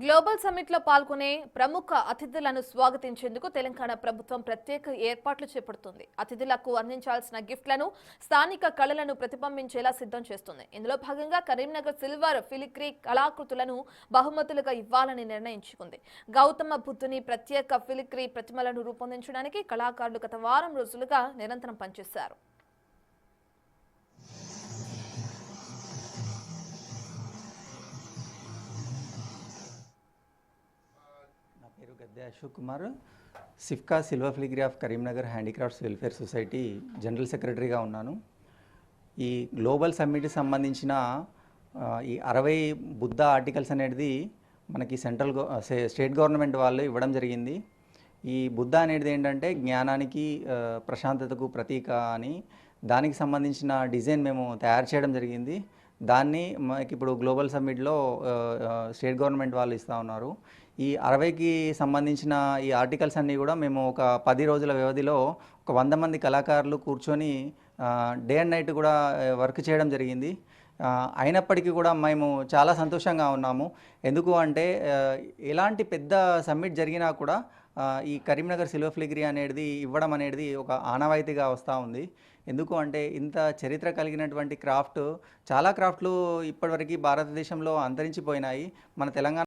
Global summit లో పాల్గొనే ప్రముఖ అతిథులను స్వాగతించేందుకు తెలంగాణ ప్రభుత్వం ప్రత్యేక ఏర్పాట్లు చేపడుతుంది. అతిథులకు అందించాల్సిన గిఫ్ట్లను స్థానిక కళలను ప్రతిబింబించేలా సిద్ధం చేస్తుంది. ఇందులో భాగంగా కరీంనగర్ సిల్వర్ ఫిలిగ్రీ కళాకృతులను బహుమతులుగా ఇవ్వాలని నిర్ణయించుకుంది. గౌతమ బుద్ధుని ప్రత్యేక ఫిలిగ్రీ ప్రతిమలను రూపొందించడానికి కళాకారులు గత వారం రోజులుగా నిరంతరం పనిచేశారు. పేరు గద్దె అశోక్ కుమార్, సిఫ్కా silver filigree of Karimnagar handicrafts welfare society general సెక్రటరీగా ఉన్నాను. ఈ గ్లోబల్ సమ్మిట్కి సంబంధించిన ఈ 60 బుద్ధ ఆర్టికల్స్ అనేది మనకి స్టేట్ గవర్నమెంట్ వాళ్ళు ఇవ్వడం జరిగింది. ఈ బుద్ధ అనేది ఏంటంటే జ్ఞానానికి ప్రశాంతతకు ప్రతీక అని దానికి సంబంధించిన డిజైన్ మేము తయారు చేయడం జరిగింది. దాన్ని మనకి ఇప్పుడు గ్లోబల్ సమ్మిట్లో స్టేట్ గవర్నమెంట్ వాళ్ళు ఇస్తూ ఉన్నారు. ఈ 60కి సంబంధించిన ఈ ఆర్టికల్స్ అన్నీ కూడా మేము ఒక 10 రోజుల వ్యవధిలో ఒక 100 మంది కళాకారులు కూర్చొని డే అండ్ నైట్ కూడా వర్క్ చేయడం జరిగింది. అయినప్పటికీ కూడా మేము చాలా సంతోషంగా ఉన్నాము. ఎందుకు అంటే ఎలాంటి పెద్ద సమ్మిట్ జరిగినా కూడా ఈ కరీంనగర్ సిల్వర్ ఫిలిగ్రీ అనేది ఇవ్వడం అనేది ఒక ఆనవాయితీగా వస్తూ ఉంది. ఎందుకు అంటే ఇంత చరిత్ర కలిగినటువంటి క్రాఫ్ట్ చాలా క్రాఫ్ట్లు ఇప్పటివరకు భారతదేశంలో అంతరించిపోయినాయి. మన తెలంగాణ